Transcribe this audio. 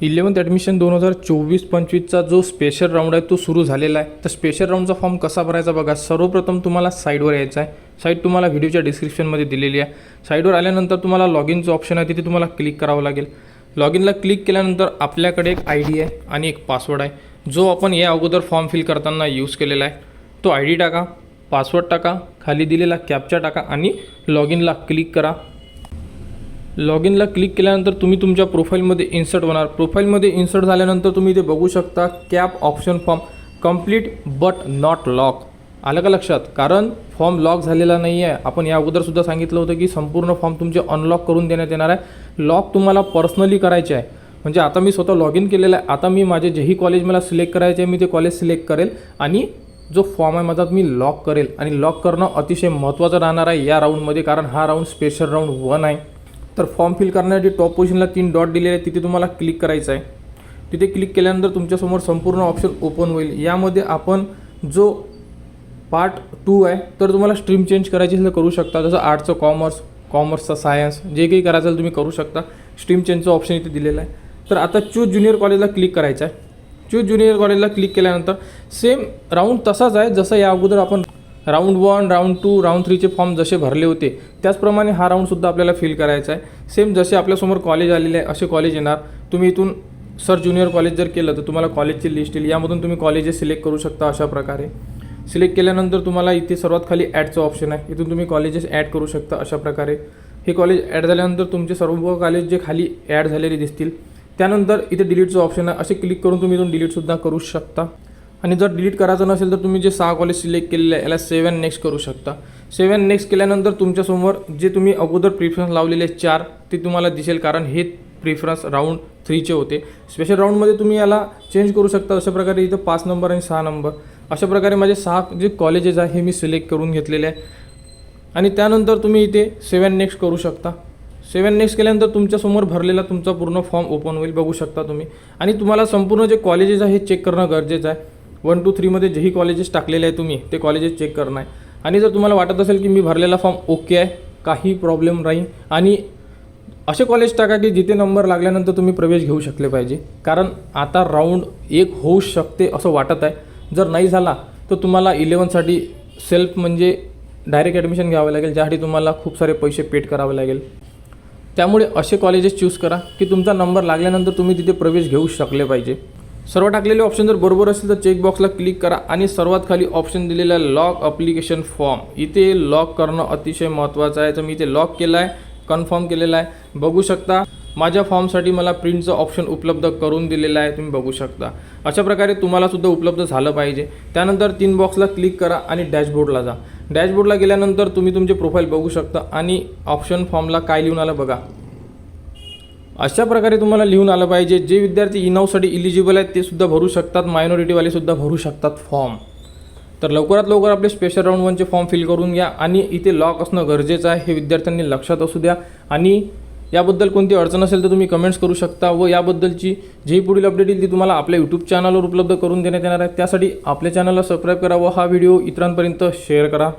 11th admission 2024-25चा जो special round आहे तो सुरू झालेला आहे। तर स्पेशल राऊंडचा फॉर्म कसा भरायचा बघा। सर्वप्रथम तुम्हाला साईटवर यायचं आहे। साईट तुम्हाला व्हिडिओच्या डिस्क्रिप्शनमध्ये दिलेली आहे। साईटवर आल्यानंतर तुम्हाला लॉगिनचं ऑप्शन आहे, तिथे तुम्हाला क्लिक करावं लागेल। लॉगिनला क्लिक केल्यानंतर आपल्याकडे एक ID आहे आणि एक पासवर्ड आहे, जो आपण या अगोदर फॉर्म फिल करताना यूज केलेला आहे। तो ID टाका, पासवर्ड टाका, खाली दिलेला कॅप्चा टाका आणि लॉगिनला क्लिक करा। लॉगिनला क्लिक केल्यानंतर तुम्ही तुमच्या प्रोफाईलमध्ये इन्सर्ट होणार। प्रोफाईलमध्ये इन्सर्ट झाल्यानंतर तुम्ही इथे बघू शकता cap option form complete but not lock. आलं का लक्षात? कारण फॉर्म लॉक झालेला नाही आहे। आपण या अगोदरसुद्धा सांगितलं होतं की संपूर्ण फॉर्म तुमचे अनलॉक करून देण्यात येणार आहे। लॉक तुम्हाला पर्सनली करायचे आहे। म्हणजे आता मी स्वतः लॉगिन केलेलं आहे। आता मी माझे जेही कॉलेज मला सिलेक्ट करायचे आहे, मी ते कॉलेज सिलेक्ट करेल आणि जो फॉर्म आहे माझा मी लॉक करेल। आणि लॉक करणं अतिशय महत्त्वाचं राहणार आहे या राऊंडमध्ये, कारण हा राऊंड स्पेशल राऊंड 1 आहे। तर फॉर्म फिल करण्यासाठी टॉप पोझिशनला 3 डॉट दिलेले आहेत, तिथे तुम्हाला क्लिक करायचं आहे। तिथे क्लिक केल्यानंतर तुमच्यासमोर संपूर्ण ऑप्शन ओपन होईल। यामध्ये आपण जो पार्ट 2 आहे, तर तुम्हाला स्ट्रीम चेंज करायची असेल तर करू शकता। जसं आर्ट्सचं कॉमर्स, कॉमर्सचं सायन्स, जे काही करायचं असेल तुम्ही करू शकता। स्ट्रीम चेंजचं ऑप्शन इथे दिलेलं आहे। तर आता चूज ज्युनियर कॉलेजला क्लिक करायचं आहे। चूज ज्युनियर कॉलेजला क्लिक केल्यानंतर सेम राऊंड तसाच आहे जसं या अगोदर आपण राऊंड 1, राऊंड 2, राऊंड 3चे फॉर्म जसे भरले होते त्याचप्रमाणे हा राऊंडसुद्धा आपल्याला फिल करायचा आहे। सेम जसे आपल्यासमोर कॉलेज आलेले आहे असे कॉलेज येणार। तुम्ही इथून सर्च ज्युनियर कॉलेज जर केलं तर तुम्हाला कॉलेजची लिस्ट येईल। यामधून तुम्ही कॉलेजेस सिलेक्ट करू शकता। अशा प्रकारे सिलेक्ट केल्यानंतर तुम्हाला इथे सर्वात खाली ॲडचं ऑप्शन आहे, इथून तुम्ही कॉलेजेस ॲड करू शकता। अशा प्रकारे हे कॉलेज ॲड झाल्यानंतर तुमचे सर्व कॉलेज जे खाली ॲड झालेले दिसतील। त्यानंतर इथे डिलीटचं ऑप्शन आहे, असे क्लिक करून तुम्ही इथून डिलीटसुद्धा करू शकता। आणि जर डिलीट करायचं नसेल तर तुम्ही जे 6 कॉलेज सिलेक्ट केलेले आहे याला सेव्ह अँड नेक्स्ट करू शकता। सेव्ह अँड नेक्स्ट केल्यानंतर तुमच्यासमोर जे तुम्ही अगोदर प्रिफरन्स लावलेले 4 ते तुम्हाला दिसेल, कारण हे प्रिफरन्स राऊंड 3चे होते। स्पेशल राऊंडमध्ये तुम्ही याला चेंज करू शकता। अशा प्रकारे इथं 5 नंबर आणि 6 नंबर अशा प्रकारे माझे 6 जे कॉलेजेस आहे हे मी सिलेक्ट करून घेतलेले आहे। आणि त्यानंतर तुम्ही इथे सेव्ह अँड नेक्स्ट करू शकता। सेव्ह अँड नेक्स्ट केल्यानंतर तुमच्यासमोर भरलेला तुमचा पूर्ण फॉर्म ओपन होईल, बघू शकता तुम्ही। आणि तुम्हाला संपूर्ण जे कॉलेजेस आहे हे चेक करणं गरजेचं आहे। 1, 2, 3 मध्ये जेही कॉलेजेस टाकलेले आहे तुम्ही ते कॉलेजेस चेक करणं आहे। आणि जर तुम्हाला वाटत असेल की मी भरलेला फॉर्म ओके आहे, काही प्रॉब्लेम नाही, आणि असे कॉलेज टाका की जिथे नंबर लागल्यानंतर तुम्ही प्रवेश घेऊ शकले पाहिजे। कारण आता राऊंड 1 होऊ शकते असं वाटत आहे। जर नाही झाला तर तुम्हाला 11साठी सेल्फ म्हणजे डायरेक्ट ॲडमिशन घ्यावं लागेल, ज्यासाठी तुम्हाला खूप सारे पैसे पेड करावे लागेल। त्यामुळे असे कॉलेजेस चूज करा की तुमचा नंबर लागल्यानंतर तुम्ही तिथे प्रवेश घेऊ शकले पाहिजे। सर्व टाकलेले ऑप्शन जर बरोबर असेल तर चेकबॉक्सला क्लिक करा आणि सर्वात खाली ऑप्शन दिलेला लॉक ॲप्लिकेशन फॉर्म, इथे लॉक करणं अतिशय महत्त्वाचं आहे। तर मी इथे लॉक केलं आहे, कन्फर्म केलेलं आहे। बघू शकता माझ्या फॉर्मसाठी मला प्रिंटचं ऑप्शन उपलब्ध करून दिलेलं आहे, तुम्ही बघू शकता। अशा प्रकारे तुम्हालासुद्धा उपलब्ध झालं पाहिजे। त्यानंतर 3 बॉक्सला क्लिक करा आणि डॅशबोर्डला जा। डॅशबोर्डला गेल्यानंतर तुम्ही तुमचे प्रोफाईल बघू शकता आणि ऑप्शन फॉर्मला काय लिहून आलं बघा। अशा प्रकारे तुम्हाला लिहून आलं पाहिजे। जे विद्यार्थी इनाऊसाठी इलिजिबल आहेत ते सुद्धा भरू शकतात, मायनॉरिटीवालेसुद्धा भरू शकतात फॉर्म। तर लवकरात लवकर आपले स्पेशल राऊंड 1चे फॉर्म फिल करून घ्या। आणि इथे लॉक असणं गरजेचं आहे हे विद्यार्थ्यांनी लक्षात असू द्या। आणि याबद्दल कोणती अडचण असेल तर तुम्ही कमेंट्स करू शकता, व याबद्दलची जी पुढील अपडेट येईल ती तुम्हाला आपल्या यूट्यूब चॅनलवर उपलब्ध करून देण्यात येणार आहे। त्यासाठी आपल्या चॅनलला सबस्क्राईब करा व हा व्हिडिओ इतरांपर्यंत शेअर करा।